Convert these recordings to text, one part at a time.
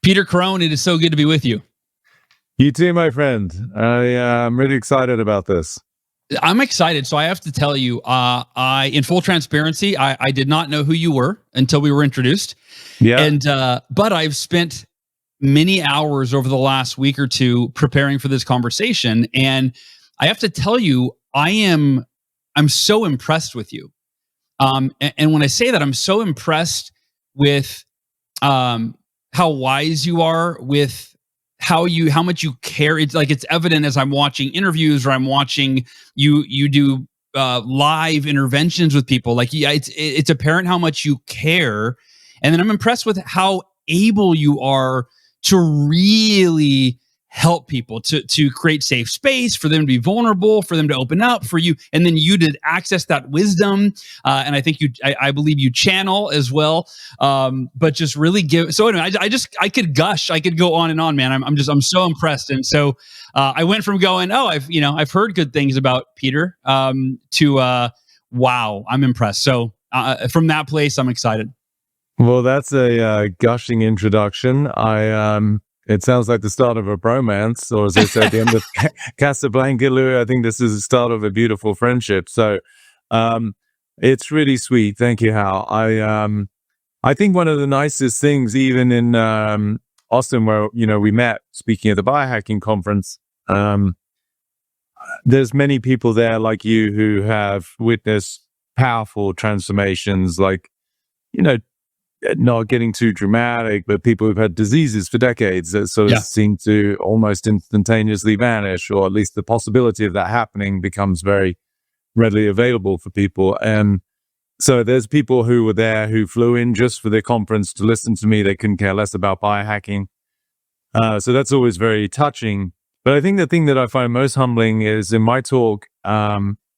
Peter Crone, it is so good to be with you. You too, my friend. I'm really excited about this. I'm excited. So I have to tell you, in full transparency, I did not know who you were until we were introduced. Yeah. And, but I've spent many hours over the last week or two preparing for this conversation. And I have to tell you, I'm so impressed with you. And when I say that, I'm so impressed with, how wise you are, with how much you care. It's like, it's evident as I'm watching interviews or I'm watching you do live interventions with people. Like, yeah, it's apparent how much you care. And then I'm impressed with how able you are to really help people, to create safe space for them to be vulnerable, for them to open up, for you, and then you to access that wisdom. And I think I believe you channel as well. But just really give. So anyway, I could gush, I could go on and on, man. I'm so impressed. And so I went from going, oh, I've heard good things about Peter, to wow, I'm impressed. So from that place, I'm excited. Well, that's a gushing introduction. It sounds like the start of a bromance, or as they say at the end of Casablanca, I think this is the start of a beautiful friendship. So it's really sweet. Thank you, Hal. I think one of the nicest things, even in Austin, where we met, speaking at the biohacking conference, there's many people there like you who have witnessed powerful transformations, like, not getting too dramatic, but people who've had diseases for decades that sort of seem to almost instantaneously vanish, or at least the possibility of that happening becomes very readily available for people. And so there's people who were there who flew in just for the conference to listen to me. They couldn't care less about biohacking. So that's always very touching. But I think the thing that I find most humbling is in my talk,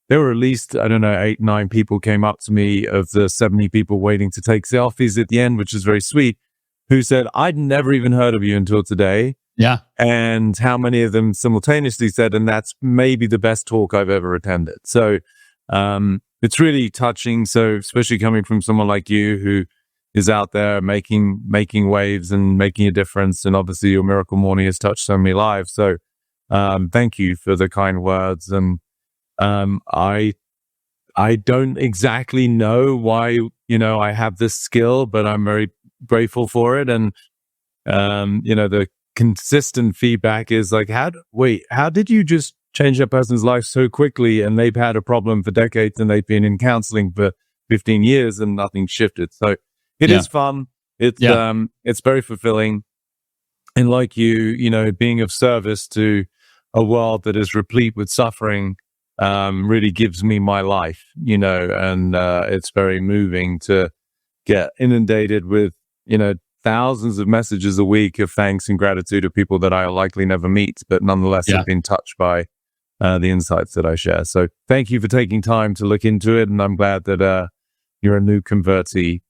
there were at least, 8, 9 people came up to me of the 70 people waiting to take selfies at the end, which is very sweet, who said, I'd never even heard of you until today. Yeah. And how many of them simultaneously said, and that's maybe the best talk I've ever attended. So it's really touching. So especially coming from someone like you who is out there making waves and making a difference. And obviously your Miracle Morning has touched so many lives. So thank you for the kind words. And I don't exactly know why, I have this skill, but I'm very grateful for it. And, the consistent feedback is like, how did you just change that person's life so quickly? And they've had a problem for decades and they've been in counseling for 15 years and nothing shifted. So it is fun. It's very fulfilling. And like you, being of service to a world that is replete with suffering, really gives me my life, and it's very moving to get inundated with, thousands of messages a week of thanks and gratitude of people that I'll likely never meet, but nonetheless have been touched by the insights that I share. So thank you for taking time to look into it. And I'm glad that you're a new convertee.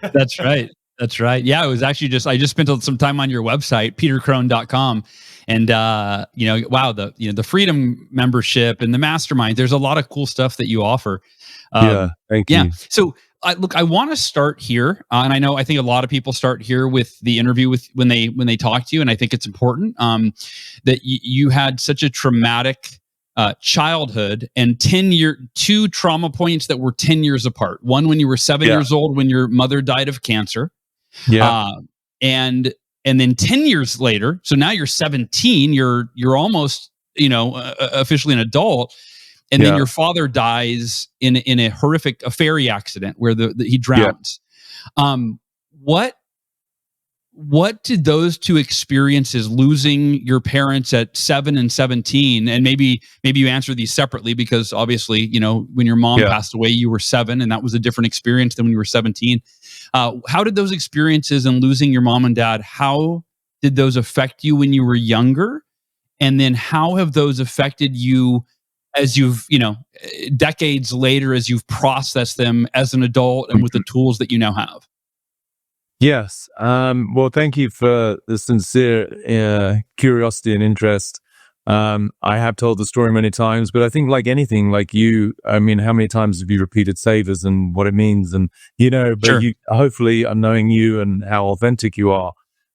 That's right. That's right. Yeah, it was actually I just spent some time on your website, petercrone.com. And, wow, the freedom membership and the mastermind, there's a lot of cool stuff that you offer. Thank you. So look, I want to start here. And I think a lot of people start here with the interview when they talk to you. And I think it's important that you had such a traumatic childhood and 2 trauma points that were 10 years apart. One when you were 7 years old, when your mother died of cancer. Yeah. And then 10 years later, so now you're 17, you're almost, officially an adult. And then your father dies in a horrific ferry accident where he drowns. What did those 2 experiences, losing your parents at 7 and 17, and maybe you answer these separately because obviously, when your mom passed away, you were 7 and that was a different experience than when you were 17. How did those experiences and losing your mom and dad, how did those affect you when you were younger? And then how have those affected you as you've, decades later, as you've processed them as an adult and with the tools that you now have? Yes. Well, thank you for the sincere curiosity and interest. I have told the story many times, but I think like anything, like you, how many times have you repeated savers and what it means? And, but hopefully I'm knowing you and how authentic you are.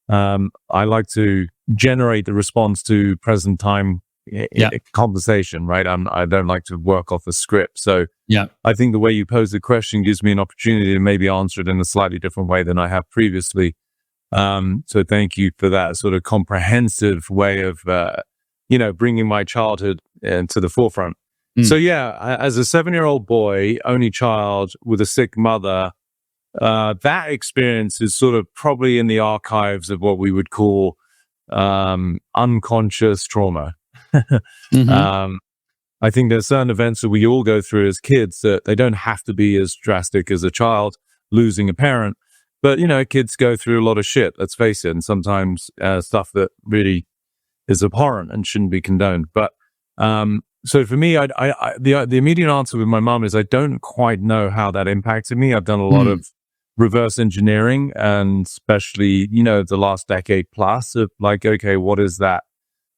I like to generate the response to present time conversation, right? I don't like to work off a script. So I think the way you pose the question gives me an opportunity to maybe answer it in a slightly different way than I have previously. So thank you for that sort of comprehensive way of, bringing my childhood to the forefront. So as a 7-year-old boy, only child with a sick mother, that experience is sort of probably in the archives of what we would call unconscious trauma. I think there's certain events that we all go through as kids that they don't have to be as drastic as a child losing a parent. But, kids go through a lot of shit, let's face it, and sometimes stuff that really is abhorrent and shouldn't be condoned. But so for me, the immediate answer with my mom is I don't quite know how that impacted me. I've done a lot of reverse engineering, and especially, the last decade plus of like, okay, what is that?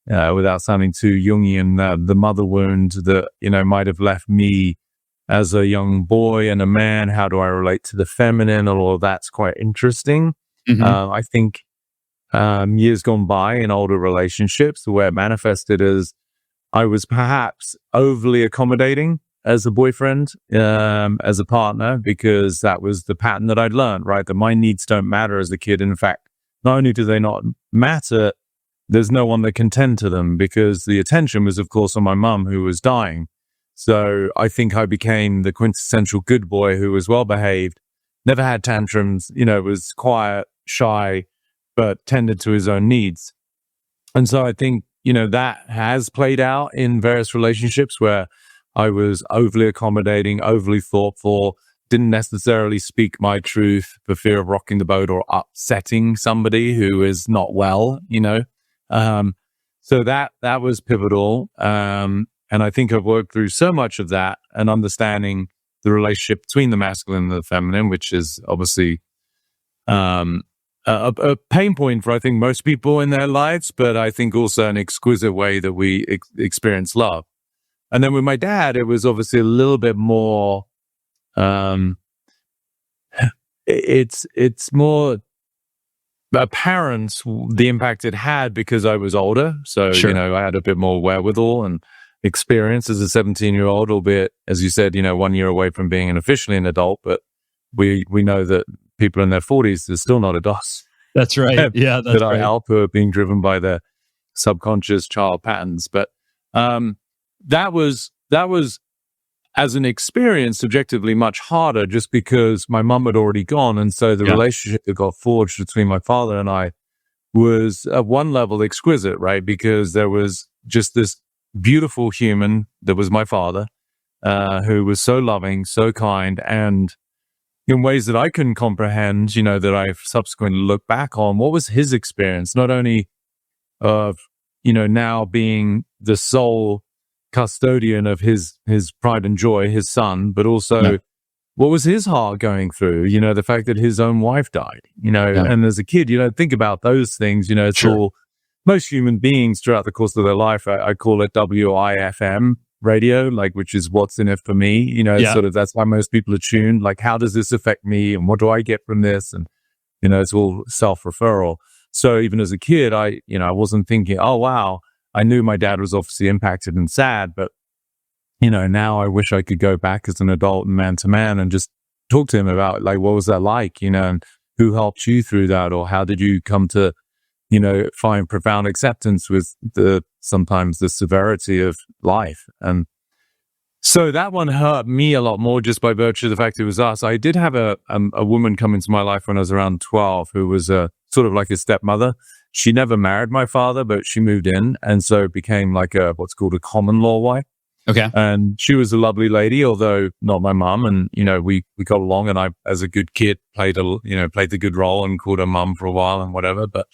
Without sounding too Jungian, the mother wound that, might have left me as a young boy and a man. How do I relate to the feminine? All of that's quite interesting. I think years gone by in older relationships, the way it manifested is I was perhaps overly accommodating as a boyfriend, as a partner, because that was the pattern that I'd learned, right? That my needs don't matter as a kid. In fact, not only do they not matter, there's no one that can tend to them, because the attention was, of course, on my mum, who was dying. So I think I became the quintessential good boy who was well behaved, never had tantrums, was quiet, shy, but tended to his own needs. And so I think, that has played out in various relationships where I was overly accommodating, overly thoughtful, didn't necessarily speak my truth for fear of rocking the boat or upsetting somebody who is not well, So that was pivotal. And I think I've worked through so much of that and understanding the relationship between the masculine and the feminine, which is obviously a pain point for, I think, most people in their lives, but I think also an exquisite way that we experience love. And then with my dad, it was obviously a little bit more, it's more apparent the impact it had because I was older. So, I had a bit more wherewithal and experience as a 17-year-old, albeit, as you said, 1 year away from being officially an adult, but we know that people in their 40s are still not adults. That's right. Yeah, that's that I help, who are being driven by their subconscious child patterns. But that was as an experience subjectively much harder, just because my mum had already gone, and so the relationship that got forged between my father and I was at one level exquisite, right? Because there was just this beautiful human that was my father, who was so loving, so kind, and in ways that I couldn't comprehend, that I've subsequently looked back on. What was his experience? Not only of, now being the sole custodian of his pride and joy, his son, but also what was his heart going through? The fact that his own wife died, and as a kid, you don't think about those things, it's all, most human beings throughout the course of their life, I call it WIFM radio, which is what's in it for me, sort of, that's why most people are tuned, how does this affect me and what do I get from this? And, it's all self-referral. So even as a kid, I wasn't thinking, oh, wow, I knew my dad was obviously impacted and sad, but, now I wish I could go back as an adult and man to man and just talk to him about what was that like, and who helped you through that? Or how did you come to, find profound acceptance with sometimes the severity of life? And so that one hurt me a lot more just by virtue of the fact it was us. I did have a woman come into my life when I was around 12 who was sort of like a stepmother. She never married my father, but she moved in, and so became what's called a common law wife. Okay. And she was a lovely lady, although not my mum. And, we got along, and I, as a good kid, played the good role and called her mum for a while and whatever. But,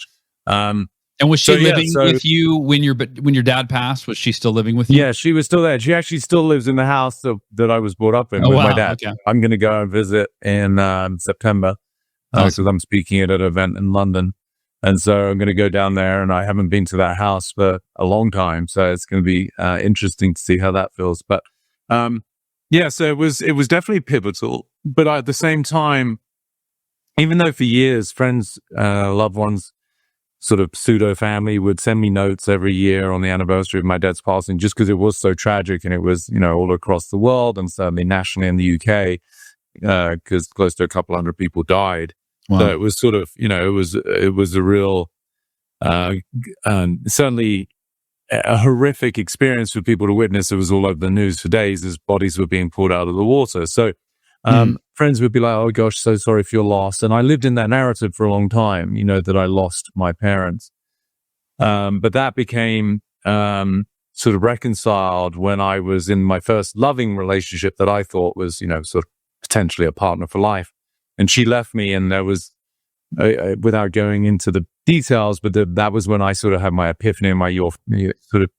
and was she living with you when your dad passed? Was she still living with you? Yeah, she was still there. She actually still lives in the house that I was brought up in with my dad. Okay. I'm going to go and visit in September. Because I'm speaking at an event in London. And so I'm going to go down there, and I haven't been to that house for a long time. So it's going to be interesting to see how that feels. But so it was definitely pivotal. But at the same time, even though for years, friends, loved ones sort of pseudo family would send me notes every year on the anniversary of my dad's passing, just because it was so tragic, and it was, all across the world and certainly nationally in the UK, because close to a couple hundred people died. Wow. So it was sort of, it was a real, certainly a horrific experience for people to witness. It was all over the news for days as bodies were being pulled out of the water. So friends would be like, oh gosh, so sorry for your loss. And I lived in that narrative for a long time, that I lost my parents. But that became sort of reconciled when I was in my first loving relationship that I thought was, sort of potentially a partner for life. And she left me, and there was, without going into the details, but that was when I sort of had my epiphany and my sort of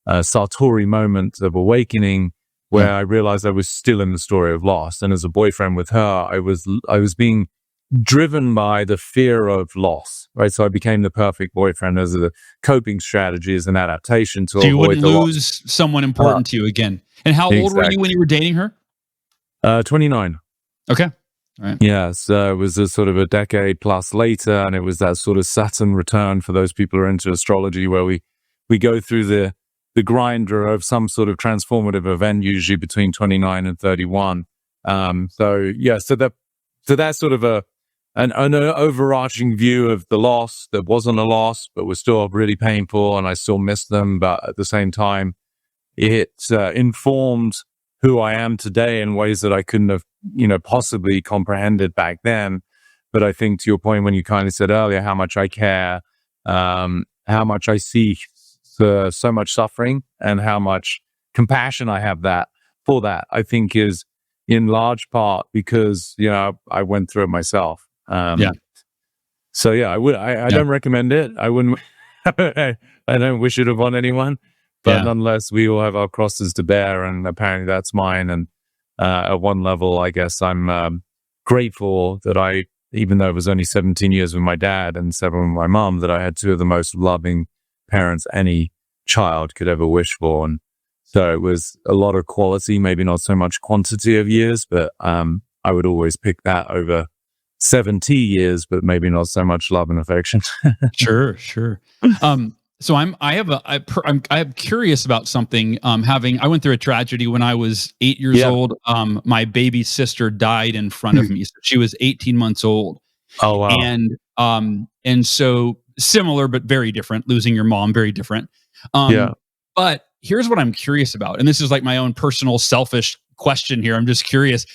Sartori moment of awakening, where I realized I was still in the story of loss. And as a boyfriend with her, I was being driven by the fear of loss, right? So I became the perfect boyfriend as a coping strategy, as an adaptation to so you avoid wouldn't the lose someone important to you again. And how old were you when you were dating her? 29. Okay. All right. Yeah, so it was a sort of a decade plus later, and it was that sort of Saturn return for those people who are into astrology, where we go through the grinder of some sort of transformative event, usually between 29 and 31. So that's sort of an overarching view of the loss that wasn't a loss, but was still really painful, and I still miss them. But at the same time, it informed who I am today in ways that I couldn't have, possibly comprehended back then. But I think to your point, when you kind of said earlier how much I care, how much I see so much suffering, and how much compassion I have for that, I think is in large part because, I went through it myself. So yeah, I don't recommend it. I wouldn't, I don't wish it upon anyone. But nonetheless, we all have our crosses to bear, and apparently that's mine. And at one level, I guess I'm grateful that even though it was only 17 years with my dad and 7 with my mom, that I had 2 of the most loving parents any child could ever wish for. And so it was a lot of quality, maybe not so much quantity of years, but I would always pick that over 70 years, but maybe not so much love and affection. Sure. So I'm curious about something. I went through a tragedy when I was 8 years old. My baby sister died in front of me. So she was 18 months old. Oh wow! And so similar but very different. Losing your mom, very different. But here's what I'm curious about, and this is like my own personal selfish question here. I'm just curious.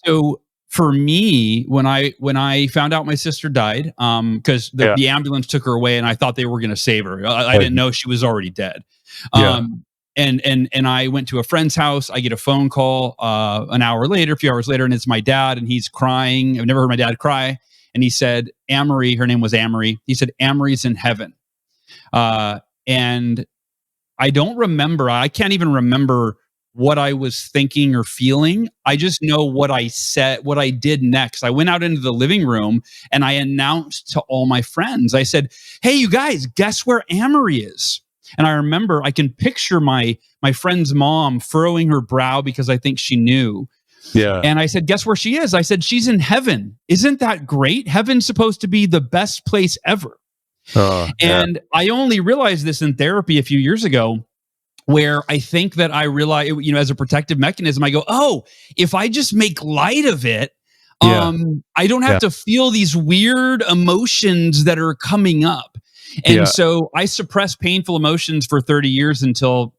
So for me, when I found out my sister died, because the ambulance took her away, and I thought they were going to save her. I didn't know she was already dead. And I went to a friend's house. I get a phone call a few hours later, and it's my dad, and he's crying. I've never heard my dad cry. And he said, Amory, her name was Amory. He said, Amory's in heaven. And I don't remember. I can't even remember what I was thinking or feeling. I just know what I said, what I did next. I went out into the living room and I announced to all my friends. I said, hey, you guys, guess where Amory is? And I remember I can picture my friend's mom furrowing her brow because I think she knew. Yeah. And I said, guess where she is? I said, she's in heaven. Isn't that great? Heaven's supposed to be the best place ever. And I only realized this in therapy a few years ago, where I think that I realize, as a protective mechanism, I go, oh, if I just make light of it, I don't have to feel these weird emotions that are coming up. And so I suppressed painful emotions for 30 years until,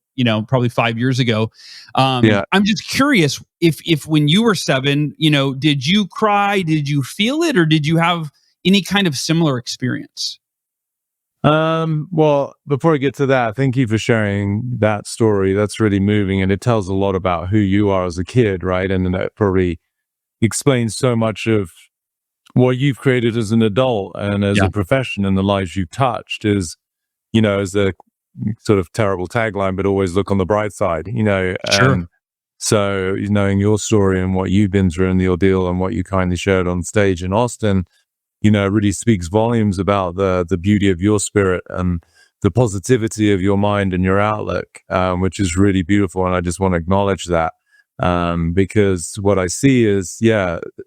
probably 5 years ago. I'm just curious if when you were 7, did you cry? Did you feel it? Or did you have any kind of similar experience? Well, before I get to that, thank you for sharing that story. That's really moving, and it tells a lot about who you are as a kid, right? And that probably explains so much of what you've created as an adult and as a profession, and the lives you've touched is, as a sort of terrible tagline, but always look on the bright side, Sure. And so knowing your story and what you've been through and the ordeal and what you kindly shared on stage in Austin, really speaks volumes about the beauty of your spirit and the positivity of your mind and your outlook, which is really beautiful. And I just want to acknowledge that, because what I see is,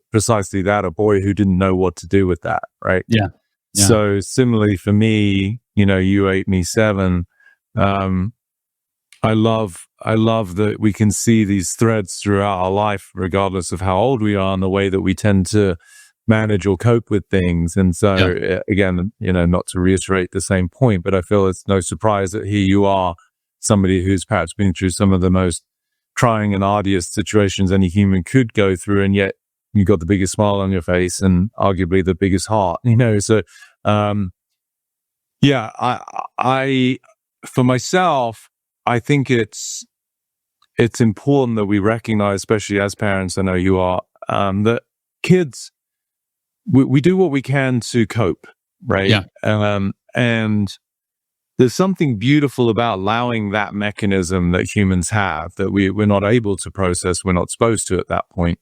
precisely that, a boy who didn't know what to do with that, right? Yeah. Yeah. So similarly for me, you 8, me 7. I love that we can see these threads throughout our life, regardless of how old we are, and the way that we tend to manage or cope with things. And so again, not to reiterate the same point, but I feel it's no surprise that here you are, somebody who's perhaps been through some of the most trying and arduous situations any human could go through, and yet you got the biggest smile on your face and arguably the biggest heart. So I for myself, I think it's important that we recognize, especially as parents, I know you are, that kids, we do what we can to cope, right? Yeah. And there's something beautiful about allowing that mechanism that humans have that we're not able to process, we're not supposed to at that point.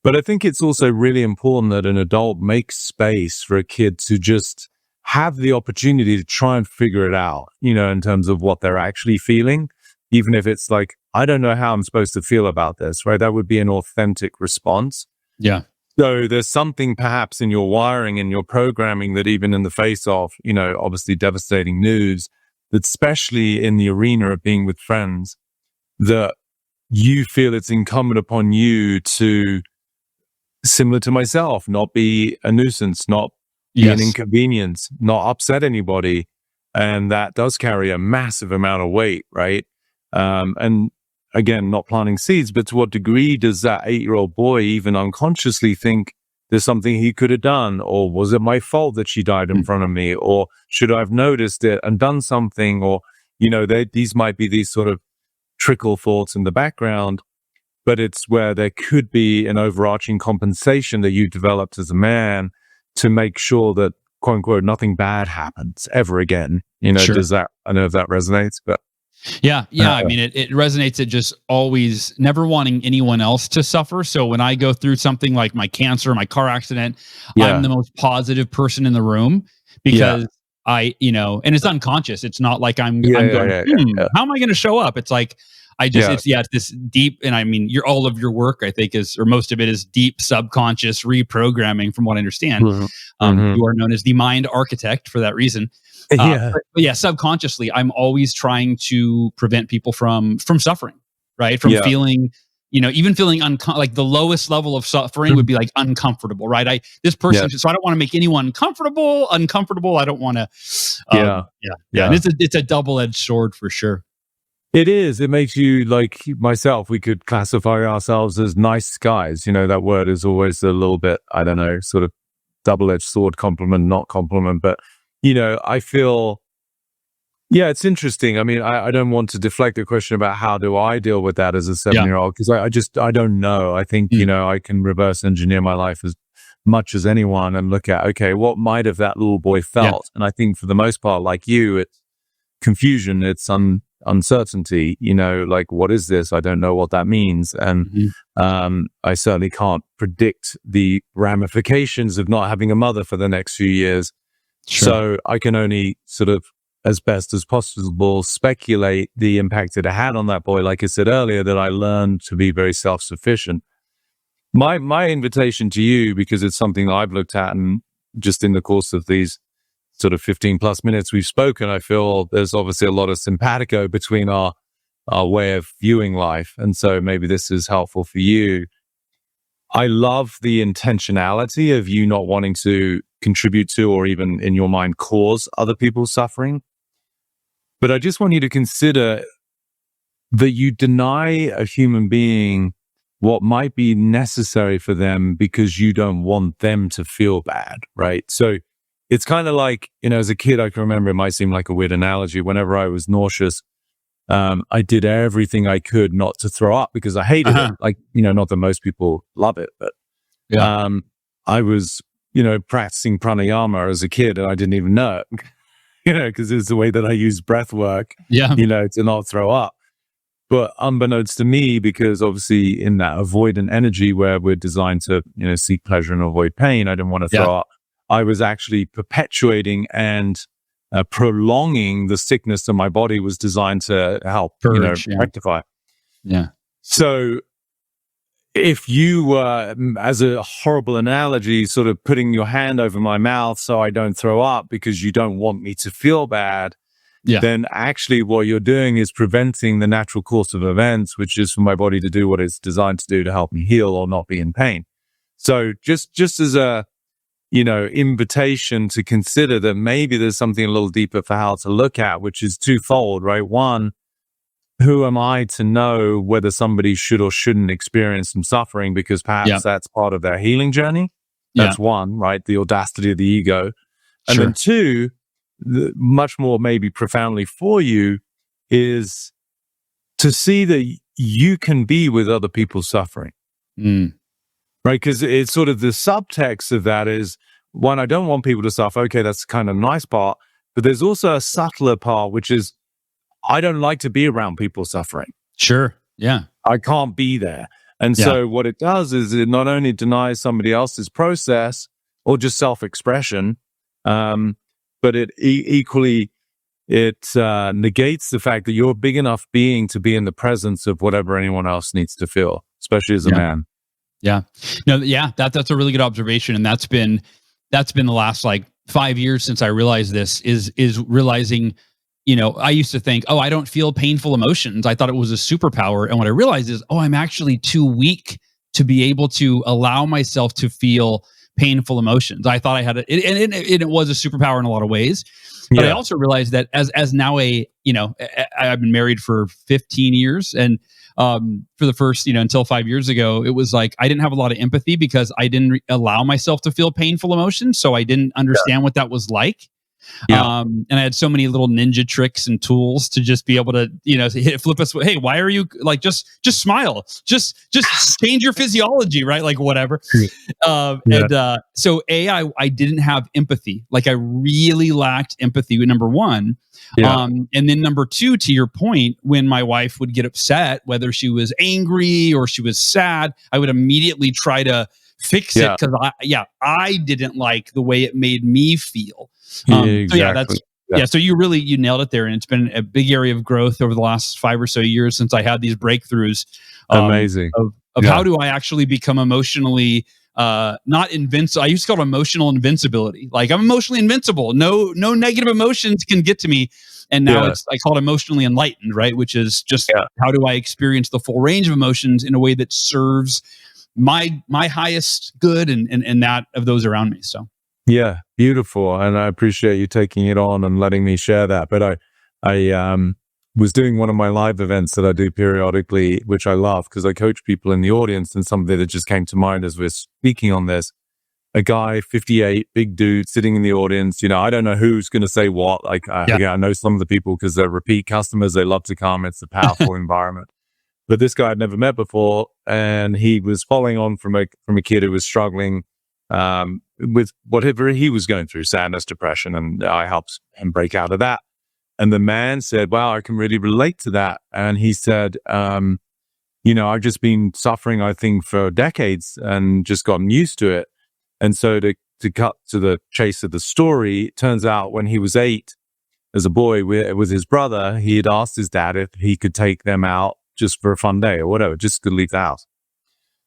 But I think it's also really important that an adult makes space for a kid to just have the opportunity to try and figure it out, in terms of what they're actually feeling, even if it's like, I don't know how I'm supposed to feel about this, right? That would be an authentic response. Yeah. So there's something perhaps in your wiring and your programming that even in the face of, obviously devastating news, that especially in the arena of being with friends, that you feel it's incumbent upon you to, similar to myself, not be a nuisance, not be an inconvenience, not upset anybody. And that does carry a massive amount of weight, right? And again, not planting seeds, but to what degree does that 8-year-old boy even unconsciously think there's something he could have done? Or was it my fault that she died in front of me? Or should I have noticed it and done something? Or, these might be these sort of trickle thoughts in the background, but it's where there could be an overarching compensation that you developed as a man to make sure that, quote unquote, nothing bad happens ever again. Sure. Does that, I know if that resonates, but yeah. I mean, it resonates at just always never wanting anyone else to suffer. So when I go through something like my cancer, my car accident, I'm the most positive person in the room because and it's unconscious. It's not like I'm going, how am I going to show up? It's like, it's this deep, and I mean, all of your work, I think, or most of it is deep subconscious reprogramming, from what I understand. You are known as the mind architect for that reason. But subconsciously, I'm always trying to prevent people from suffering, right? From feeling, even feeling like the lowest level of suffering would be like uncomfortable, right? So I don't want to make anyone uncomfortable. I don't want to. And it's a double-edged sword for sure. It is. It makes you, like myself, we could classify ourselves as nice guys. That word is always a little bit, I don't know, sort of double-edged sword, compliment, not compliment. But, I feel, it's interesting. I mean, I don't want to deflect the question about how do I deal with that as a 7-year-old, because I don't know. I think, I can reverse engineer my life as much as anyone and look at, okay, what might have that little boy felt? And I think for the most part, like you, it's confusion, it's uncertainty, like, what is this? I don't know what that means. And I certainly can't predict the ramifications of not having a mother for the next few years. Sure. So I can only sort of, as best as possible, speculate the impact it had on that boy. Like I said earlier, that I learned to be very self-sufficient. My invitation to you, because it's something that I've looked at, and just in the course of these sort of 15 plus minutes we've spoken, I feel there's obviously a lot of simpatico between our way of viewing life. And so maybe this is helpful for you. I love the intentionality of you not wanting to contribute to, or even in your mind cause, other people's suffering. But I just want you to consider that you deny a human being what might be necessary for them because you don't want them to feel bad, right? So it's kind of like, as a kid, I can remember, it might seem like a weird analogy. Whenever I was nauseous, I did everything I could not to throw up because I hated it. Like, not that most people love it, but I was, practicing pranayama as a kid and I didn't even know it, because it's the way that I use breath work, to not throw up. But unbeknownst to me, because obviously in that avoidant energy where we're designed to, seek pleasure and avoid pain, I didn't want to throw up. I was actually perpetuating and prolonging the sickness that my body was designed to help, rectify. Yeah. So if you were, as a horrible analogy, sort of putting your hand over my mouth so I don't throw up because you don't want me to feel bad, then actually what you're doing is preventing the natural course of events, which is for my body to do what it's designed to do to help me heal or not be in pain. So just as a, invitation to consider that maybe there's something a little deeper for Hal to look at, which is twofold, right? One, who am I to know whether somebody should or shouldn't experience some suffering because perhaps that's part of their healing journey? That's one, right? The audacity of the ego. And then two, much more maybe profoundly for you, is to see that you can be with other people's suffering. Right? Because it's sort of the subtext of that is, one, I don't want people to suffer. Okay, that's kind of nice part. But there's also a subtler part, which is, I don't like to be around people suffering. Sure. Yeah. I can't be there. And so what it does is it not only denies somebody else's process or just self-expression, but it equally, it negates the fact that you're a big enough being to be in the presence of whatever anyone else needs to feel, especially as a man. Yeah. No, that's a really good observation. And that's been the last like 5 years since I realized this is realizing, I used to think, I don't feel painful emotions. I thought it was a superpower. And what I realized is, I'm actually too weak to be able to allow myself to feel painful emotions. I thought I had it was a superpower in a lot of ways. But I also realized that as now I've been married for 15 years, and for the first, until 5 years ago, it was like I didn't have a lot of empathy because I didn't allow myself to feel painful emotions. So I didn't understand what that was like. And I had so many little ninja tricks and tools to just be able to, flip us. Hey, why are you like, just smile, just change your physiology, right? Like whatever. And so I didn't have empathy. Like I really lacked empathy, number one. And then number two, to your point, when my wife would get upset, whether she was angry or she was sad, I would immediately try to fix it because I didn't like the way it made me feel. Exactly. So you nailed it there, and it's been a big area of growth over the last 5 or so years since I had these breakthroughs. Amazing. Of how do I actually become emotionally not invincible? I used to call it emotional invincibility. Like I'm emotionally invincible. No negative emotions can get to me. And now I call it emotionally enlightened, right? Which is just how do I experience the full range of emotions in a way that serves my highest good and that of those around me. So. Yeah, beautiful. And I appreciate you taking it on and letting me share that. But I was doing one of my live events that I do periodically, which I love because I coach people in the audience, and something that just came to mind as we're speaking on this. A guy, 58, big dude, sitting in the audience. I don't know who's going to say what. Like, I know some of the people because they're repeat customers. They love to come. It's a powerful environment. But this guy I'd never met before, and he was following on from a kid who was struggling with whatever he was going through, sadness, depression, and I helped him break out of that. And the man said, wow, I can really relate to that. And he said, I've just been suffering, I think, for decades and just gotten used to it. And so to cut to the chase of the story, it turns out when he was 8, as a boy with his brother, he had asked his dad if he could take them out just for a fun day or whatever, just to leave the house.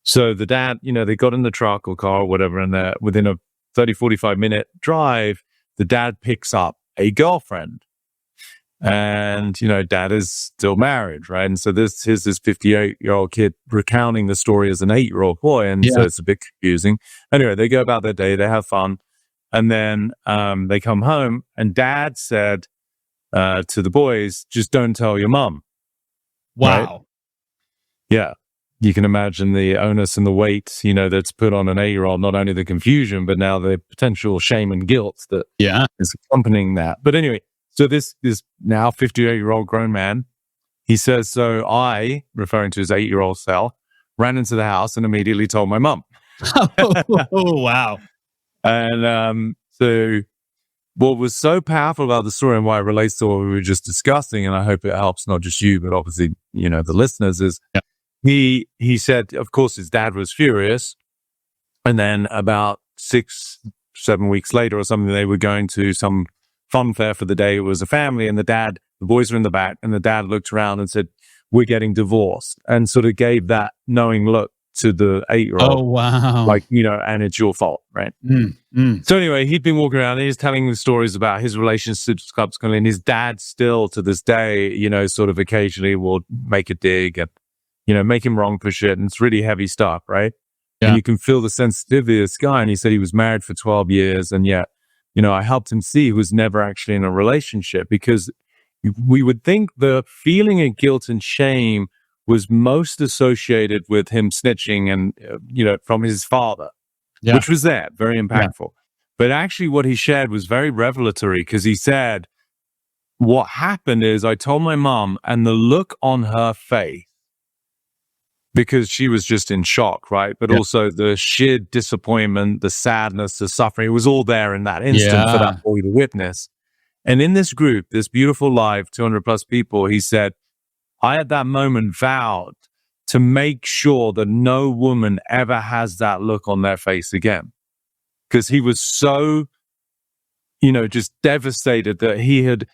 So the dad, they got in the truck or car or whatever, and within a 30, 45-minute drive, the dad picks up a girlfriend. And, dad is still married, right? And so here's this 58-year-old kid recounting the story as an 8-year-old boy. And so it's a bit confusing. Anyway, they go about their day, they have fun. And then they come home, and dad said to the boys, just don't tell your mom. Wow. Right? Yeah. You can imagine the onus and the weight, that's put on an 8-year-old, not only the confusion, but now the potential shame and guilt that is accompanying that. But anyway, so this now 58-year-old grown man, he says, so I, referring to his 8-year-old self, ran into the house and immediately told my mum. Oh, wow. And so what was so powerful about the story and why it relates to what we were just discussing, and I hope it helps not just you, but obviously, the listeners, is he said, of course, his dad was furious. And then about 6-7 weeks later or something, they were going to some fun fair for the day. It was a family, and the boys were in the back, and the dad looked around and said, we're getting divorced, and sort of gave that knowing look to the 8-year-old. Oh, wow. Like, and it's your fault, right? So anyway, he'd been walking around and he's telling the stories about his relationships subsequently, and his dad still to this day, sort of occasionally will make a dig and, make him wrong for shit. And it's really heavy stuff, right? Yeah. And you can feel the sensitivity of this guy. And he said he was married for 12 years. And yet, I helped him see he was never actually in a relationship, because we would think the feeling of guilt and shame was most associated with him snitching and, from his father, which was very impactful. Yeah. But actually what he shared was very revelatory, because he said, what happened is I told my mom, and the look on her face, because she was just in shock, right? But also the sheer disappointment, the sadness, the suffering, it was all there in that instant for that boy to witness. And in this group, this beautiful live 200 plus people, he said, I at that moment vowed to make sure that no woman ever has that look on their face again. Because he was so, just devastated that he had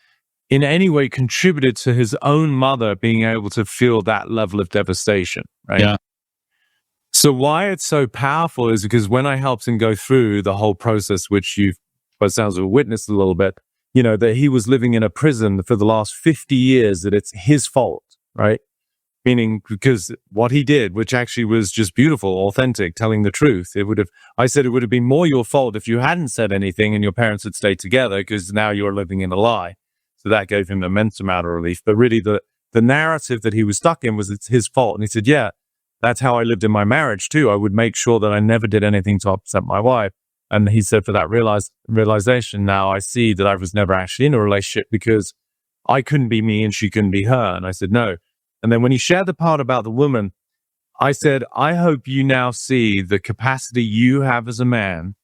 in any way contributed to his own mother being able to feel that level of devastation, right? Yeah. So why it's so powerful is because when I helped him go through the whole process, which you've, by the sounds of it, witnessed a little bit, that he was living in a prison for the last 50 years, that it's his fault, right? Meaning because what he did, which actually was just beautiful, authentic, telling the truth, I said it would have been more your fault if you hadn't said anything and your parents had stayed together, because now you're living in a lie. So that gave him an immense amount of relief. But really the narrative that he was stuck in was it's his fault. And he said, yeah, that's how I lived in my marriage too. I would make sure that I never did anything to upset my wife. And he said for that realization, now I see that I was never actually in a relationship, because I couldn't be me and she couldn't be her. And I said, no. And then when he shared the part about the woman, I said, I hope you now see the capacity you have as a man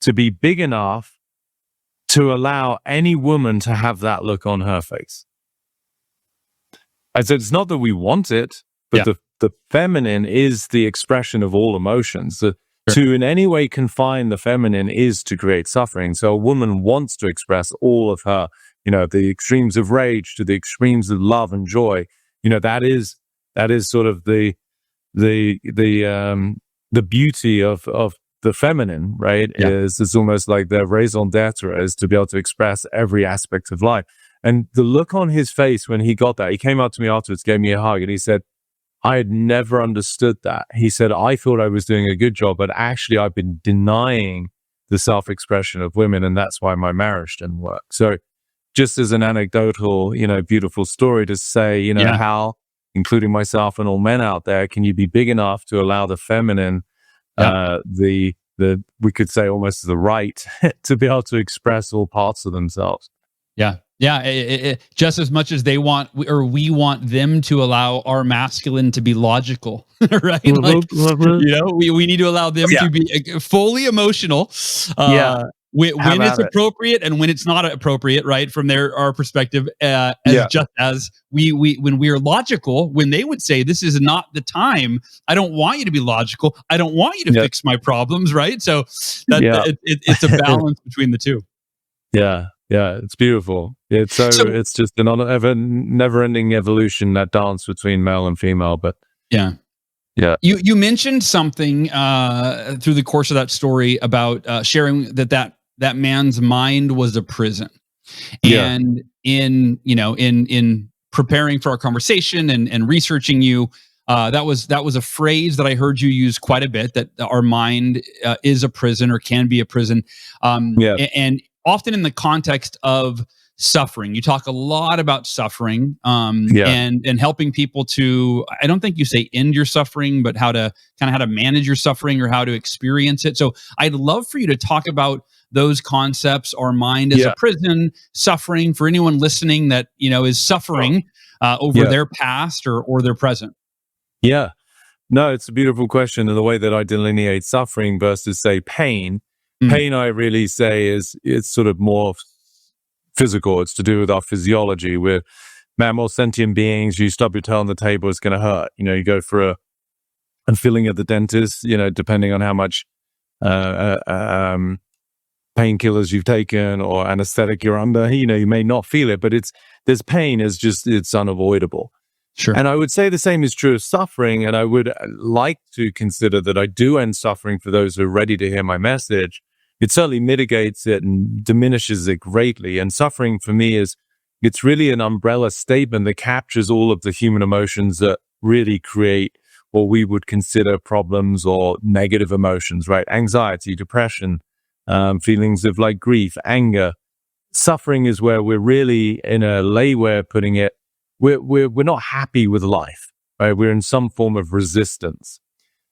to be big enough to allow any woman to have that look on her face. I said, it's not that we want it, but the feminine is the expression of all emotions. To in any way confine the feminine is to create suffering. So a woman wants to express all of her, the extremes of rage to the extremes of love and joy. That is sort of the beauty of the feminine, right? It's almost like the raison d'etre is to be able to express every aspect of life. And the look on his face when he got that, he came up to me afterwards, gave me a hug, and he said, I had never understood that. He said, I thought I was doing a good job, but actually I've been denying the self-expression of women, and that's why my marriage didn't work. So just as an anecdotal, beautiful story to say, how, including myself and all men out there, can you be big enough to allow the feminine, we could say almost the right to be able to express all parts of themselves. Yeah. Yeah. Just as much as they want, or we want them to allow our masculine to be logical, right? Like, we need to allow them to be fully emotional. When it's appropriate and when it's not appropriate, right? From our perspective, just as we when we're logical, when they would say, this is not the time, I don't want you to be logical. I don't want you to fix my problems, right? So it's a balance between the two. Yeah. Yeah, it's beautiful. It's just an never-ending evolution, that dance between male and female. But yeah. You mentioned something through the course of that story about sharing that man's mind was a prison, and in preparing for our conversation and researching you, that was a phrase that I heard you use quite a bit. That our mind is a prison, or can be a prison, and often in the context of suffering. You talk a lot about suffering, and helping people to, I don't think you say end your suffering, but how to manage your suffering or how to experience it. So I'd love for you to talk about those concepts, our mind as a prison, suffering, for anyone listening that, is suffering over their past or their present. Yeah. No, it's a beautiful question. And the way that I delineate suffering versus, say, pain, pain, I really say, it's sort of more physical. It's to do with our physiology. We're mammal sentient beings. You stub your toe on the table, it's going to hurt. You go for a filling at the dentist, depending on how much painkillers you've taken or anesthetic you're under, you may not feel it, but there's pain, it's unavoidable. Sure. And I would say the same is true of suffering. And I would like to consider that I do end suffering for those who are ready to hear my message. It certainly mitigates it and diminishes it greatly. And suffering for me it's really an umbrella statement that captures all of the human emotions that really create what we would consider problems or negative emotions, right? Anxiety, depression, feelings of like grief, anger. Suffering is where we're really, in a lay way of putting it, we're not happy with life, right? We're in some form of resistance.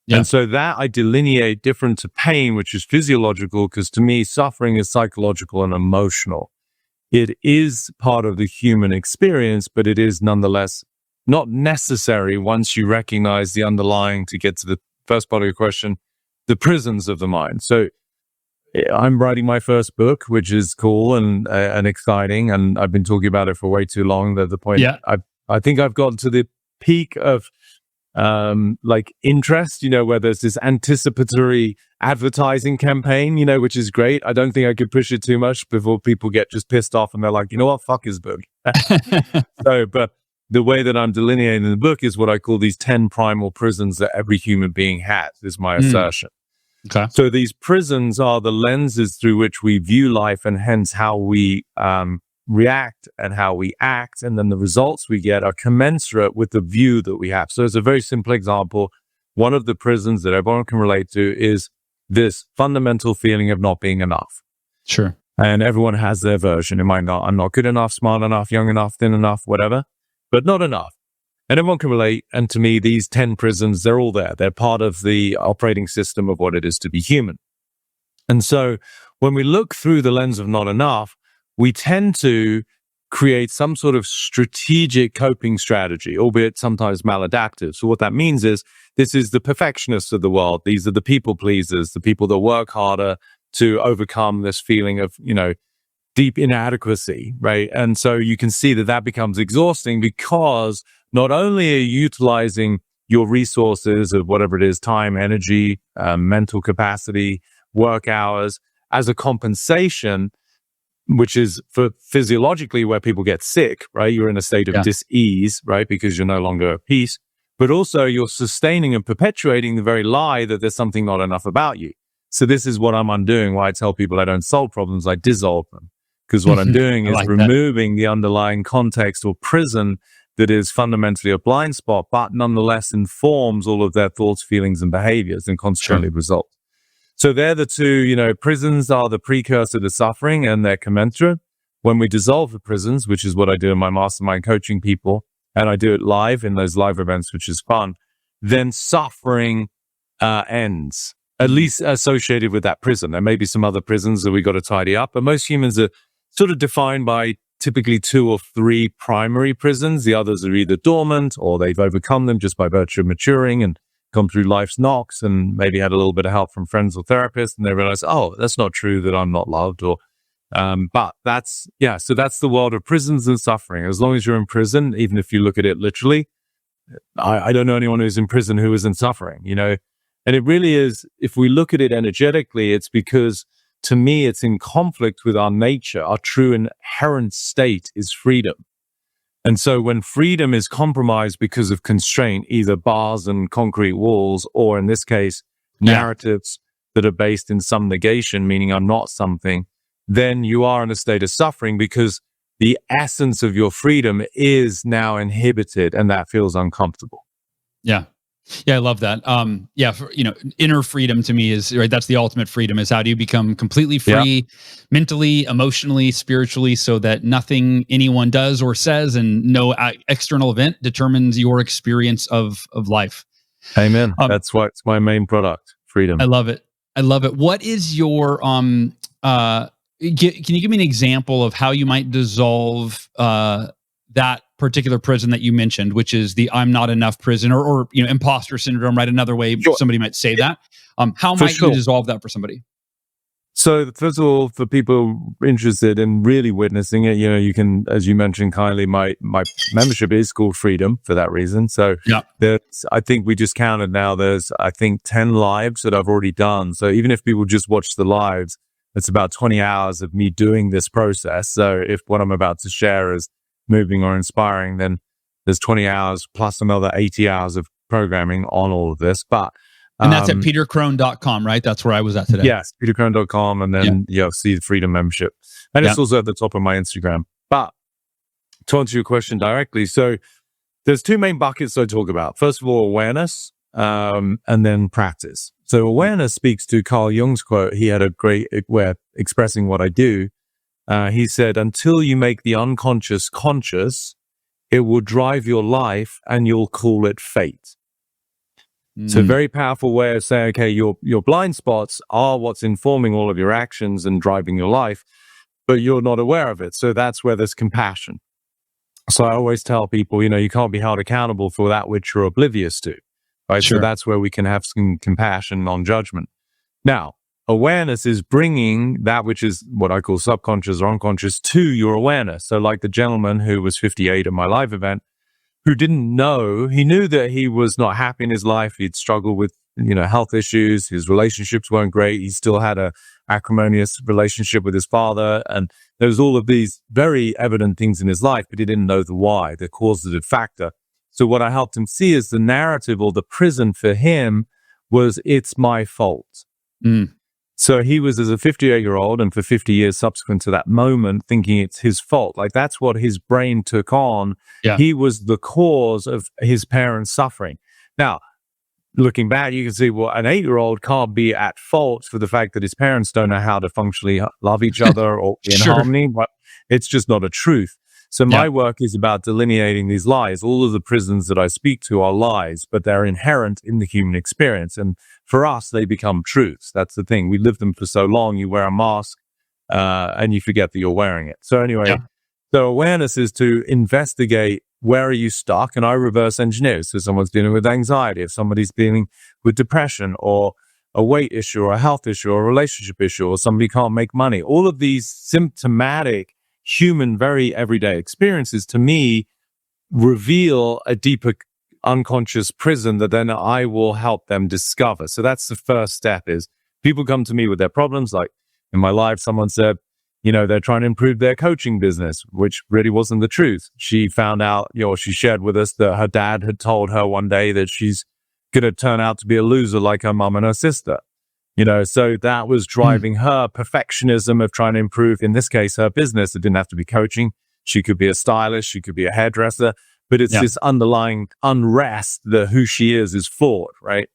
Yeah. And so that I delineate different to pain, which is physiological, because to me, suffering is psychological and emotional. It is part of the human experience, but it is nonetheless not necessary once you recognize the underlying, to get to the first part of your question, the prisons of the mind. So I'm writing my first book, which is cool and exciting, and I've been talking about it for way too long. The point, I think I've gotten to the peak of like interest, where there's this anticipatory advertising campaign, which is great. I don't think I could push it too much before people get just pissed off and they're like, you know what, fuck his book. But the way that I'm delineating in the book is what I call these 10 primal prisons that every human being has, is my assertion. Okay. So these prisons are the lenses through which we view life, and hence how we react and how we act, and then the results we get are commensurate with the view that we have. So as a very simple example, one of the prisons that everyone can relate to is this fundamental feeling of not being enough. Sure. And everyone has their version. It might not, I'm not good enough, smart enough, young enough, thin enough, whatever, but not enough. And everyone can relate. And to me, these 10 prisons, they're all there. They're part of the operating system of what it is to be human. And so when we look through the lens of not enough, we tend to create some sort of strategic coping strategy, albeit sometimes maladaptive. So what that means is, this is the perfectionists of the world. These are the people pleasers, the people that work harder to overcome this feeling of, deep inadequacy, right? And so you can see that becomes exhausting, because not only are you utilizing your resources of whatever it is, time, energy, mental capacity, work hours, as a compensation, which is for physiologically where people get sick, right? You're in a state of dis-ease, right? Because you're no longer at peace, but also you're sustaining and perpetuating the very lie that there's something not enough about you. So this is what I'm undoing, why I tell people I don't solve problems, I dissolve them. Because what I'm doing is removing the underlying context or prison that is fundamentally a blind spot, but nonetheless informs all of their thoughts, feelings, and behaviors, and consequently results. So they're the two, prisons are the precursor to suffering, and they're commensurate. When we dissolve the prisons, which is what I do in my mastermind coaching people, and I do it live in those live events, which is fun, then suffering ends, at least associated with that prison. There may be some other prisons that we got to tidy up, but most humans are sort of defined by typically 2 or 3 primary prisons. The others are either dormant, or they've overcome them just by virtue of maturing and gone through life's knocks and maybe had a little bit of help from friends or therapists, and they realize, oh, that's not true, that I'm not loved, or but that's so that's the world of prisons and suffering. As long as you're in prison, even if you look at it literally, I don't know anyone who's in prison who isn't suffering, and it really is, if we look at it energetically, it's because, to me, it's in conflict with our nature. Our true inherent state is freedom. And so when freedom is compromised because of constraint, either bars and concrete walls, or in this case, narratives that are based in some negation, meaning I'm not something, then you are in a state of suffering, because the essence of your freedom is now inhibited, and that feels uncomfortable. Yeah. Yeah, I love that. Inner freedom to me is, right, that's the ultimate freedom, is how do you become completely free, mentally, emotionally, spiritually, so that nothing anyone does or says and no external event determines your experience of life. Amen. That's what's my main product, freedom. I love it. What is your, can you give me an example of how you might dissolve that particular prison that you mentioned, which is the I'm not enough prison, or imposter syndrome, right? Another way somebody might say that. How might you dissolve that for somebody? So first of all, for people interested in really witnessing it, you can, as you mentioned kindly, my membership is called Freedom for that reason. So I think we just counted now, there's, I think, 10 lives that I've already done. So even if people just watch the lives, it's about 20 hours of me doing this process. So if what I'm about to share is moving or inspiring, then there's 20 hours plus another 80 hours of programming on all of this. But and that's at petercrone.com, right? That's where I was at today. Yes, petercrone.com, and then see the Freedom membership. And it's also at the top of my Instagram. But to answer your question directly, so there's two main buckets I talk about. First of all, awareness, and then practice. So awareness speaks to Carl Jung's quote. He had a great way of expressing what I do. He said, until you make the unconscious conscious, it will drive your life and you'll call it fate. So very powerful way of saying, okay, your blind spots are what's informing all of your actions and driving your life, but you're not aware of it. So that's where there's compassion. So I always tell people, you can't be held accountable for that which you're oblivious to, right? Sure. So that's where we can have some compassion, non-judgment. Now, awareness is bringing that which is what I call subconscious or unconscious to your awareness. So like the gentleman who was 58 at my live event, who didn't know, he knew that he was not happy in his life. He'd struggled with, health issues. His relationships weren't great. He still had a acrimonious relationship with his father. And there was all of these very evident things in his life, but he didn't know the why, the causative factor. So what I helped him see is the narrative or the prison for him was, it's my fault. So he was, as a 58-year-old, and for 50 years subsequent to that moment, thinking it's his fault. Like that's what his brain took on. Yeah. He was the cause of his parents' suffering. Now, looking back, you can see, well, an 8-year-old can't be at fault for the fact that his parents don't know how to functionally love each other or be in harmony. But it's just not a truth. So my work is about delineating these lies. All of the prisons that I speak to are lies, but they're inherent in the human experience. And for us, they become truths. That's the thing. We live them for so long. You wear a mask and you forget that you're wearing it. So anyway, so awareness is to investigate, where are you stuck? And I reverse engineer. So someone's dealing with anxiety, if somebody's dealing with depression or a weight issue or a health issue or a relationship issue, or somebody can't make money. All of these symptomatic human, very everyday experiences, to me, reveal a deeper unconscious prison that then I will help them discover. So that's the first step. Is people come to me with their problems. Like in my life, someone said, they're trying to improve their coaching business, which really wasn't the truth. She found out, she shared with us that her dad had told her one day that she's going to turn out to be a loser like her mom and her sister. So that was driving her perfectionism of trying to improve, in this case, her business. It didn't have to be coaching. She could be a stylist. She could be a hairdresser. But it's this underlying unrest that who she is flawed, right?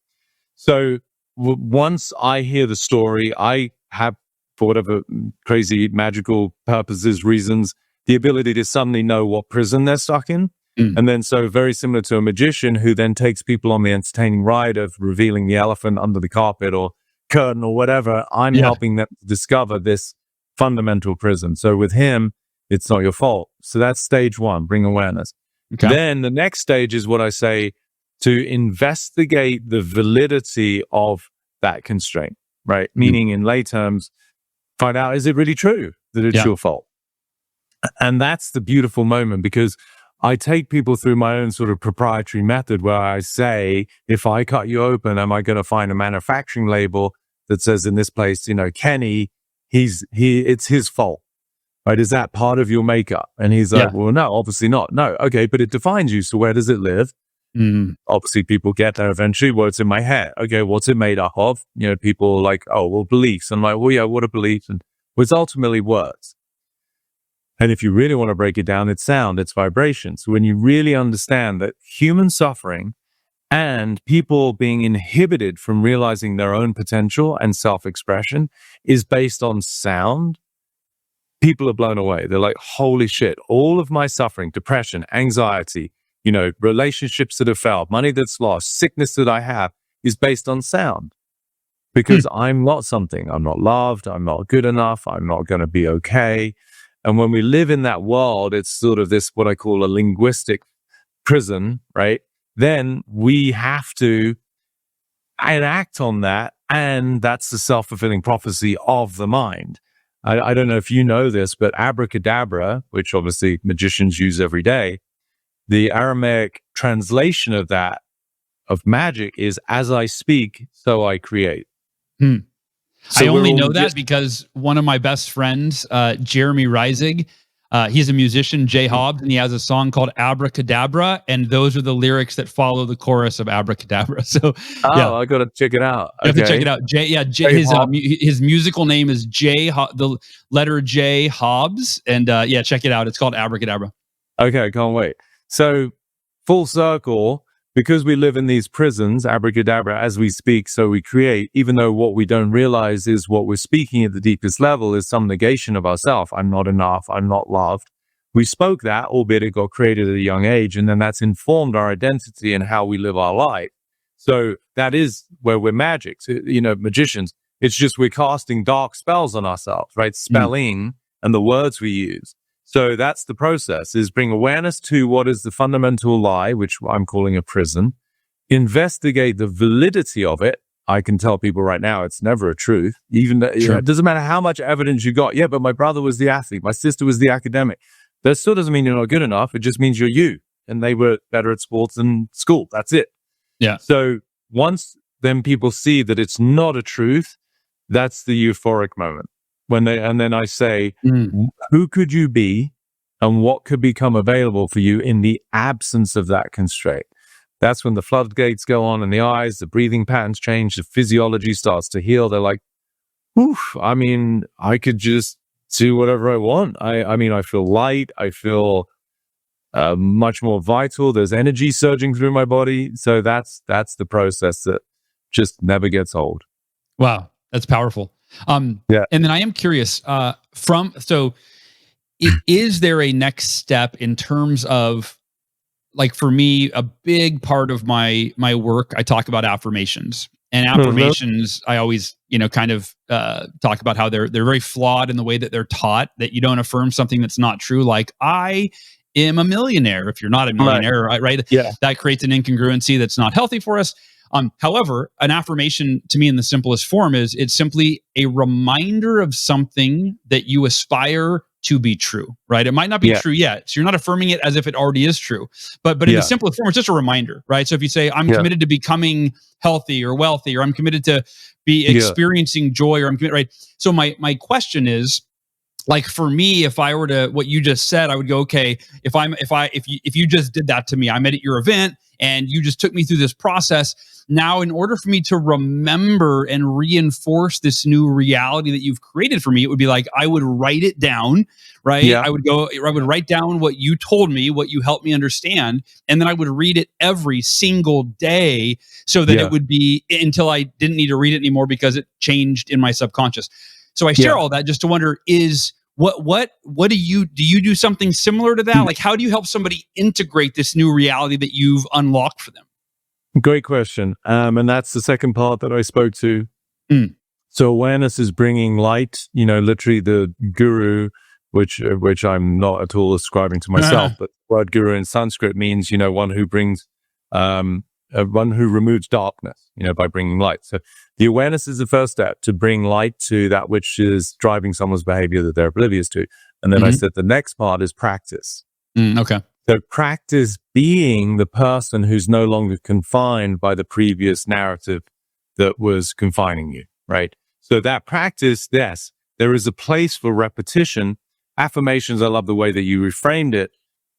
So once I hear the story, I have, for whatever crazy magical purposes, reasons, the ability to suddenly know what prison they're stuck in. And then, so very similar to a magician who then takes people on the entertaining ride of revealing the elephant under the carpet or curtain or whatever, I'm helping them discover this fundamental prison. So with him, it's not your fault. So that's stage one, bring awareness. Okay. Then the next stage is what I say, to investigate the validity of that constraint, right? Meaning in lay terms, find out, is it really true that it's your fault? And that's the beautiful moment, because I take people through my own sort of proprietary method where I say, if I cut you open, am I going to find a manufacturing label that says in this place, Kenny, it's his fault, right? Is that part of your makeup? And he's like, well, no, obviously not. No. Okay. But it defines you. So where does it live? Obviously people get there eventually. Well, it's in my head. Okay. What's it made up of? People are like, oh, well, beliefs. I'm like, well, yeah, what are beliefs? And it's ultimately words. And if you really want to break it down, it's sound, it's vibration. So when you really understand that human suffering and people being inhibited from realizing their own potential and self-expression is based on sound, people are blown away. They're like, holy shit, all of my suffering, depression, anxiety, relationships that have failed, money that's lost, sickness that I have is based on sound. Because I'm not something, I'm not loved, I'm not good enough, I'm not going to be okay. And when we live in that world, it's sort of this, what I call a linguistic prison, right? Then we have to act on that. And that's the self-fulfilling prophecy of the mind. I don't know if you know this, but abracadabra, which obviously magicians use every day, the Aramaic translation of that, of magic, is as I speak, so I create. So I only know that because one of my best friends, Jeremy Reisig, He's a musician, Jay Hobbs, and he has a song called Abracadabra, and those are the lyrics that follow the chorus of Abracadabra. So, yeah, I got to check it out. you have to check it out. His musical name is the letter J Hobbs, and check it out. It's called Abracadabra. Okay, I can't wait. So, full circle, because we live in these prisons, abracadabra, as we speak, so we create, even though what we don't realize is what we're speaking at the deepest level is some negation of ourself. I'm not enough. I'm not loved. We spoke that, albeit it got created at a young age, and then that's informed our identity and how we live our life. So that is where we're magics, magicians. It's just we're casting dark spells on ourselves, right? Spelling and the words we use. So that's the process, is bring awareness to what is the fundamental lie, which I'm calling a prison, investigate the validity of it. I can tell people right now, it's never a truth. Even it doesn't matter how much evidence you got. Yeah, but my brother was the athlete. My sister was the academic. That still doesn't mean you're not good enough. It just means you're you. And they were better at sports than school. That's it. Yeah. So once then people see that it's not a truth, that's the euphoric moment. And then I say, who could you be and what could become available for you in the absence of that constraint? That's when the floodgates go on in the eyes, the breathing patterns change, the physiology starts to heal. They're like, oof, I mean, I could just do whatever I want. I feel light. I feel much more vital. There's energy surging through my body. So that's the process that just never gets old. Wow, that's powerful. And then I am curious, is there a next step in terms of, like, for me, a big part of my work, I talk about affirmations, and affirmations, I always, kind of talk about how they're very flawed in the way that they're taught, that you don't affirm something that's not true. Like, I am a millionaire. If you're not a millionaire, right? Yeah. That creates an incongruency that's not healthy for us. However, an affirmation to me in the simplest form is it's simply a reminder of something that you aspire to be true, right? It might not be true yet. So you're not affirming it as if it already is true. But in the simplest form, it's just a reminder, right? So if you say, I'm committed to becoming healthy or wealthy, or I'm committed to be experiencing joy, or I'm committed, right? So my question is, like, for me, if I were to, what you just said, I would go, okay, if you just did that to me, I met at your event and you just took me through this process. Now, in order for me to remember and reinforce this new reality that you've created for me, it would be like, I would write it down, right? Yeah. I would write down what you told me, what you helped me understand. And then I would read it every single day so that it would be until I didn't need to read it anymore because it changed in my subconscious. So I share all that just to wonder, is what do you do something similar to that? Like, how do you help somebody integrate this new reality that you've unlocked for them? Great question. And that's the second part that I spoke to. So awareness is bringing light, literally the guru, which I'm not at all ascribing to myself, but the word guru in Sanskrit means, one who brings, one who removes darkness, by bringing light. So the awareness is the first step to bring light to that which is driving someone's behavior that they're oblivious to. And then I said the next part is practice. Okay. So practice being the person who's no longer confined by the previous narrative that was confining you, right? So that practice, yes, there is a place for repetition. Affirmations, I love the way that you reframed it.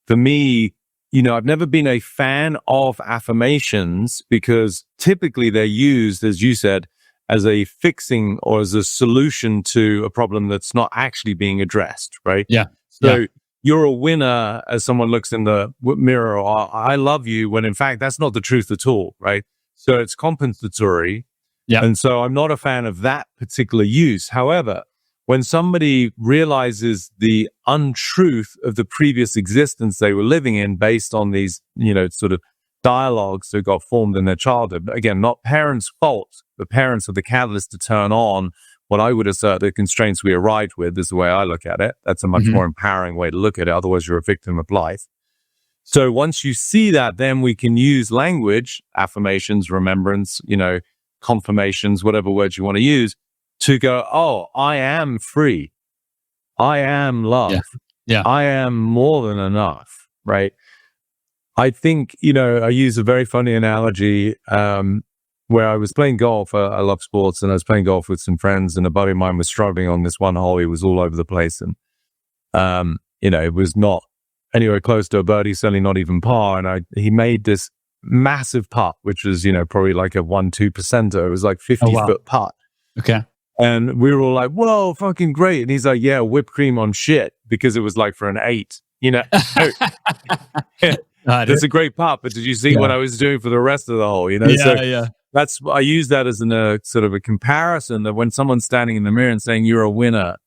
For me, I've never been a fan of affirmations because typically they're used, as you said, as a fixing or as a solution to a problem that's not actually being addressed, right? Yeah. So you're a winner as someone looks in the mirror, or I love you, when in fact that's not the truth at all, right? So it's compensatory. Yeah. And so I'm not a fan of that particular use. However, when somebody realizes the untruth of the previous existence they were living in based on these, sort of dialogues that got formed in their childhood, again, not parents' fault, but parents are the catalyst to turn on what I would assert the constraints we arrived with, is the way I look at it. That's a much more empowering way to look at it. Otherwise, you're a victim of life. So once you see that, then we can use language, affirmations, remembrance, confirmations, whatever words you want to use, to go, oh, I am free. I am love. Yeah. I am more than enough, right? I think, I use a very funny analogy where I was playing golf. I love sports, and I was playing golf with some friends, and a buddy of mine was struggling on this one hole. He was all over the place. And it was not anywhere close to a birdie, certainly not even par. And he made this massive putt, which was, probably like a 1-2%er. It was like 50-foot putt. Okay. And we were all like, whoa, fucking great. And he's like, yeah, whipped cream on shit, because it was like for an 8, That's a great putt, but did you see what I was doing for the rest of the hole? I use that as a sort of a comparison, that when someone's standing in the mirror and saying you're a winner,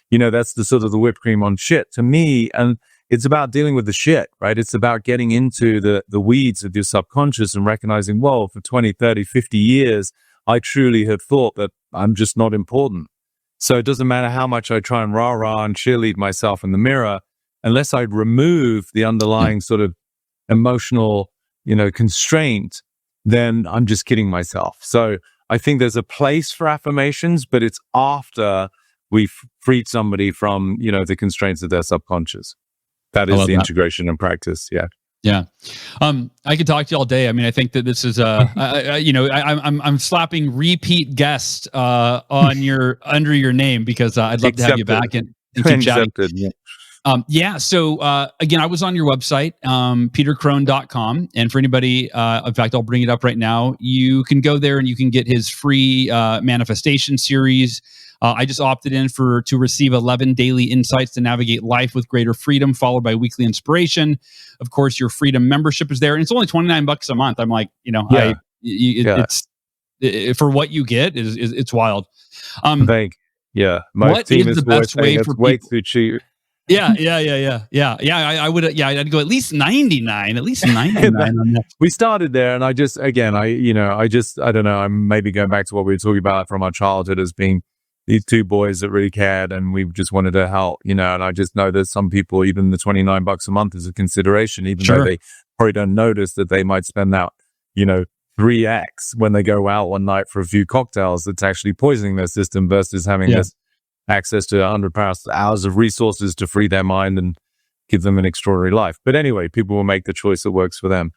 that's the sort of the whipped cream on shit to me. And it's about dealing with the shit, right? It's about getting into the weeds of your subconscious and recognizing, well, for 20, 30, 50 years, I truly have thought that I'm just not important. So it doesn't matter how much I try and rah-rah and cheerlead myself in the mirror, unless I remove the underlying sort of emotional, constraint, then I'm just kidding myself. So I think there's a place for affirmations, but it's after we've freed somebody from, the constraints of their subconscious. That is the integration and practice. Yeah. Yeah. I could talk to you all day. I mean, I think that this is I'm slapping repeat guest under your name, because I'd love to have you back and keep chatting. Yeah. So again, I was on your website, petercrone.com. And for anybody, in fact, I'll bring it up right now. You can go there and you can get his free manifestation series. I just opted in to receive 11 daily insights to navigate life with greater freedom, followed by weekly inspiration. Of course, your freedom membership is there, and it's only $29 a month. I'm like, it's for what you get it's wild. My what team is the best way for way too cheap. Yeah. I would. Yeah, I'd go at least 99. At least 99 on that. We started there, and I don't know. I'm maybe going back to what we were talking about from our childhood as being these two boys that really cared, and we just wanted to help, and I just know that some people, even the $29 a month is a consideration, even though they probably don't notice that they might spend out, 3x when they go out one night for a few cocktails. That's actually poisoning their system versus having this access to 100 hours of resources to free their mind and give them an extraordinary life. But anyway, people will make the choice that works for them.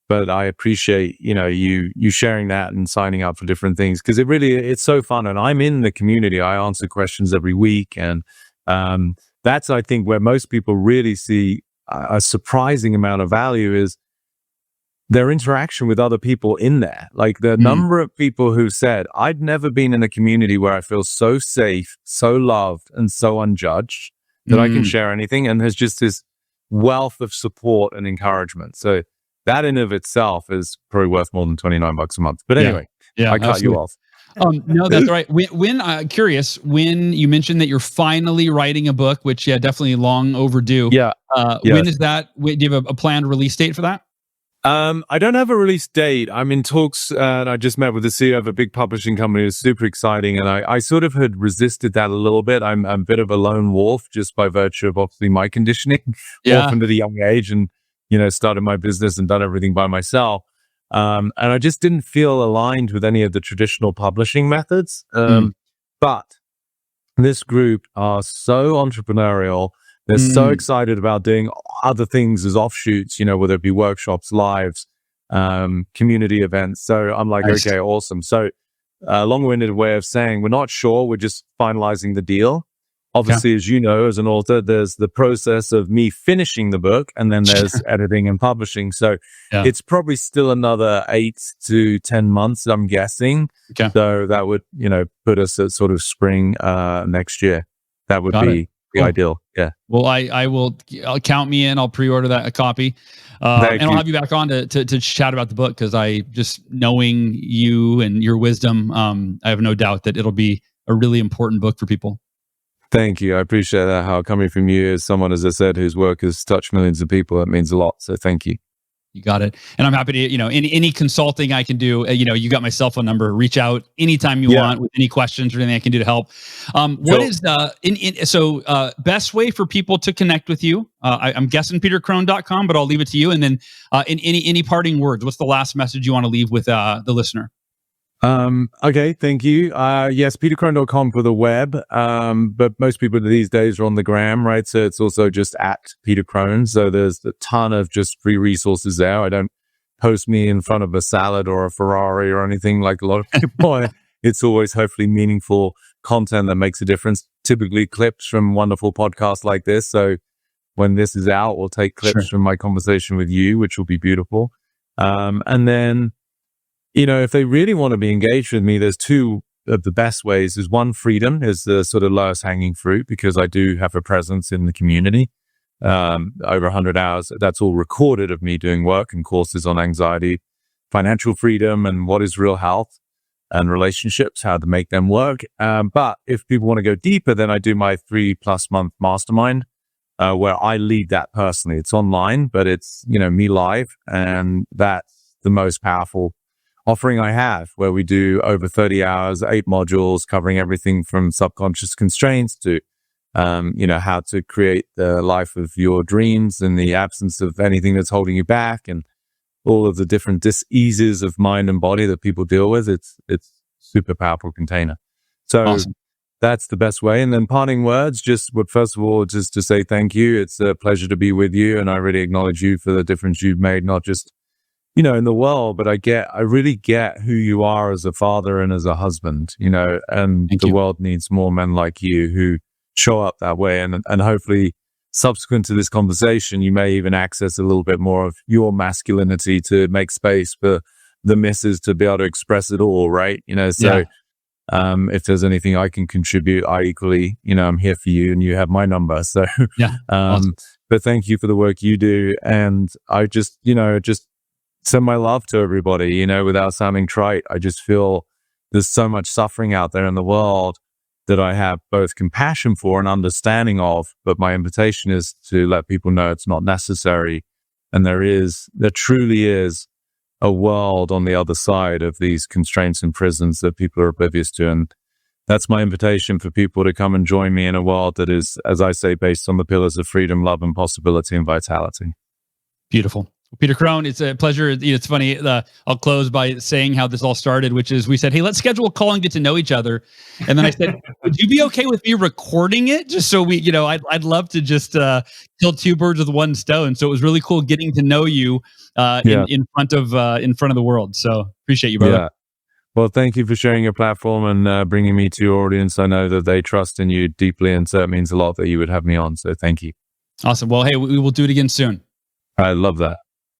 But I appreciate, you sharing that and signing up for different things, because it's so fun. And I'm in the community. I answer questions every week. And that's, I think, where most people really see a surprising amount of value is their interaction with other people in there. Like the number of people who said, I'd never been in a community where I feel so safe, so loved, and so unjudged that I can share anything. And there's just this wealth of support and encouragement. So that in of itself is probably worth more than $29 a month. But anyway, I cut you off. No, that's all right. When curious, when you mentioned that you're finally writing a book, which definitely long overdue. When is that? Do you have a planned release date for that? I don't have a release date. I'm in talks, and I just met with the CEO of a big publishing company. It was super exciting, and I sort of had resisted that a little bit. I'm a bit of a lone wolf just by virtue of obviously my conditioning, orphaned at a young age, and started my business and done everything by myself. And I just didn't feel aligned with any of the traditional publishing methods. But this group are so entrepreneurial. They're so excited about doing other things as offshoots, whether it be workshops, lives, community events. So I'm like, okay, awesome. So long-winded way of saying we're not sure. We're just finalizing the deal. Obviously, as you know, as an author, there's the process of me finishing the book, and then there's editing and publishing. So it's probably still another 8 to 10 months, I'm guessing. So that would, put us at sort of spring next year. That would be ideal. Yeah. Well, I'll count me in. I'll pre-order that a copy, and I'll have you back on to chat about the book, because I just knowing you and your wisdom, I have no doubt that it'll be a really important book for people. Thank you. I appreciate that. How coming from you as someone, as I said, whose work has touched millions of people, that means a lot. So thank you. You got it. And I'm happy to, any consulting I can do, you got my cell phone number, reach out anytime you want with any questions or anything I can do to help. What is best way for people to connect with you? I'm guessing petercrone.com, but I'll leave it to you. And then in any parting words, what's the last message you want to leave with the listener? Okay, thank you. Yes, petercrone.com for the web. But most people these days are on the gram, right? So it's also just at Peter Crone. So there's a ton of just free resources there. I don't post me in front of a salad or a Ferrari or anything like a lot of people. It's always hopefully meaningful content that makes a difference. typically clips from wonderful podcasts like this. So when this is out, we'll take clips from my conversation with you, which will be beautiful. And then, if they really want to be engaged with me, there's two of the best ways. Is one, freedom is the sort of lowest hanging fruit, because I do have a presence in the community. Over 100 hours, that's all recorded of me doing work and courses on anxiety, financial freedom, and what is real health and relationships, how to make them work. But if people want to go deeper, then I do my 3+ month mastermind, where I lead that personally. It's online, but it's, me live. And that's the most powerful offering I have, where we do over 30 hours, 8 modules, covering everything from subconscious constraints to, how to create the life of your dreams in the absence of anything that's holding you back, and all of the different diseases of mind and body that people deal with. It's super powerful container. So awesome. That's the best way. And then parting words, first of all, just to say thank you. It's a pleasure to be with you. And I really acknowledge you for the difference you've made, not just, in the world, but I really get who you are as a father and as a husband, and thank the world needs more men like you who show up that way. And hopefully subsequent to this conversation, you may even access a little bit more of your masculinity to make space for the missus to be able to express it all, right? If there's anything I can contribute, I equally, I'm here for you, and you have my number. So, awesome. But thank you for the work you do. And I just send my love to everybody, without sounding trite. I just feel there's so much suffering out there in the world that I have both compassion for and understanding of, but my invitation is to let people know it's not necessary. And there truly is a world on the other side of these constraints and prisons that people are oblivious to. And that's my invitation for people to come and join me in a world that is, as I say, based on the pillars of freedom, love, and possibility and vitality. Beautiful. Peter Crone, it's a pleasure. It's funny. I'll close by saying how this all started, which is we said, hey, let's schedule a call and get to know each other. And then I said, would you be okay with me recording it? Just so we, I'd love to just kill two birds with one stone. So it was really cool getting to know you in front of the world. So appreciate you, brother. Yeah. Well, thank you for sharing your platform and bringing me to your audience. I know that they trust in you deeply, and so it means a lot that you would have me on. So thank you. Awesome. Well, hey, we will do it again soon. I love that.